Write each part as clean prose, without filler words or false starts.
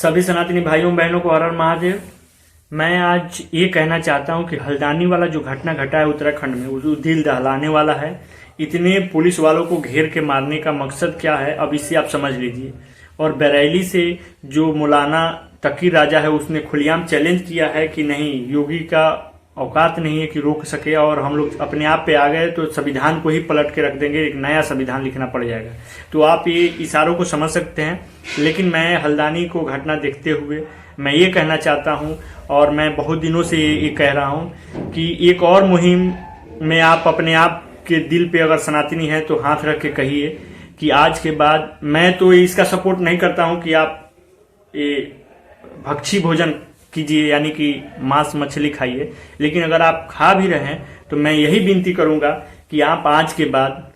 सभी सनातनी भाइयों बहनों को हर हर महादेव। मैं आज ये कहना चाहता हूँ कि हल्द्वानी वाला जो घटना घटा है उत्तराखंड में, वो दिल दहलाने वाला है। इतने पुलिस वालों को घेर के मारने का मकसद क्या है, अब इससे आप समझ लीजिए। और बरेली से जो मौलाना तकी राजा है, उसने खुलेआम चैलेंज किया है कि नहीं, योगी का औकात नहीं है कि रोक सके, और हम लोग अपने आप पे आ गए तो संविधान को ही पलट के रख देंगे, एक नया संविधान लिखना पड़ जाएगा। तो आप ये इशारों को समझ सकते हैं। लेकिन मैं हल्द्वानी को घटना देखते हुए मैं ये कहना चाहता हूँ, और मैं बहुत दिनों से ये कह रहा हूँ कि एक और मुहिम में आप अपने आप के दिल पे अगर सनातनी है तो हाथ रख के कहिए कि आज के बाद, मैं तो इसका सपोर्ट नहीं करता हूँ कि आप ये भक्षी भोजन कीजिए, यानी कि मांस मछली खाइए। लेकिन अगर आप खा भी रहे हैं तो मैं यही विनती करूंगा कि आप आज के बाद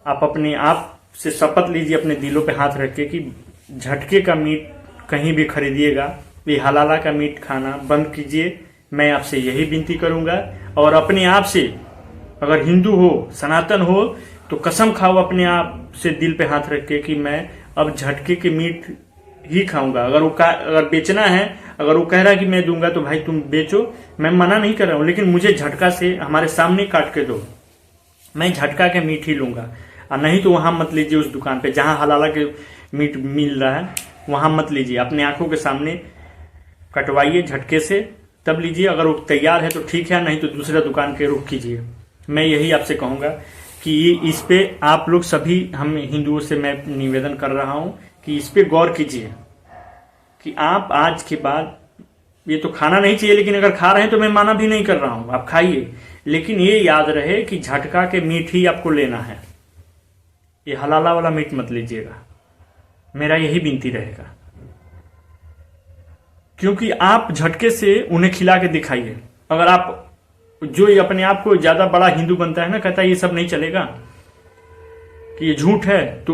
आप अपने आप से शपथ लीजिए, अपने दिलों पे हाथ रख के, कि झटके का मीट कहीं भी खरीदिएगा, ये हलाला का मीट खाना बंद कीजिए। मैं आपसे यही विनती करूंगा। और अपने आप से, अगर हिंदू हो, सनातन हो, तो कसम खाओ अपने आप से दिल पे हाथ रख के कि मैं अब झटके के मीट ही खाऊंगा। अगर बेचना है, अगर वो कह रहा है कि मैं दूंगा, तो भाई तुम बेचो, मैं मना नहीं कर रहा हूं, लेकिन मुझे झटका से हमारे सामने काट के दो, मैं झटका के मीट ही लूंगा। और नहीं तो वहां मत लीजिए, उस दुकान पे जहां हलाला के मीट मिल रहा है वहां मत लीजिए, अपने आंखों के सामने कटवाइए झटके से, तब लीजिए। अगर वो तैयार है तो ठीक है, नहीं तो दूसरा दुकान के रुख कीजिए। मैं यही आपसे कहूंगा कि इस पे आप लोग सभी, हम हिंदुओं से मैं निवेदन कर रहा हूं कि इस पे गौर कीजिए कि आप आज के बाद ये तो खाना नहीं चाहिए, लेकिन अगर खा रहे हैं तो मैं माना भी नहीं कर रहा हूं, आप खाइए, लेकिन ये याद रहे कि झटका के मीट ही आपको लेना है, ये हलाला वाला मीट मत लीजिएगा। मेरा यही विनती रहेगा, क्योंकि आप झटके से उन्हें खिला के दिखाइए। अगर आप जो ये अपने आप को ज्यादा बड़ा हिंदू बनता है ना, कहता है ये सब नहीं चलेगा, कि ये झूठ है, तो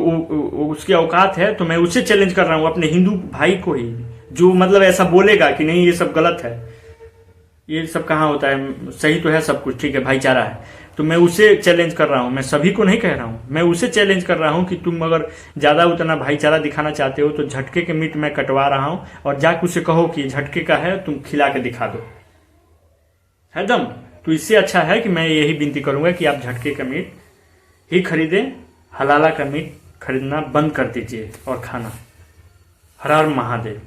उसकी औकात है, तो मैं उससे चैलेंज कर रहा हूं अपने हिंदू भाई को ही, जो मतलब ऐसा बोलेगा कि नहीं ये सब गलत है, ये सब कहाँ होता है, सही तो है सब कुछ, ठीक है, भाईचारा है, तो मैं उसे चैलेंज कर रहा हूं। मैं सभी को नहीं कह रहा हूं, मैं उसे चैलेंज कर रहा हूं कि तुम अगर ज्यादा उतना भाईचारा दिखाना चाहते हो तो झटके के मीट मैं कटवा रहा हूं, और जाके उसे कहो कि झटके का है, तुम खिला के दिखा दो, है दम। तो इससे अच्छा है कि मैं यही विनती करूंगा कि आप झटके का मीट ही खरीदें, हलाला का मीट खरीदना बंद कर दीजिए और खाना। हर हर महादेव।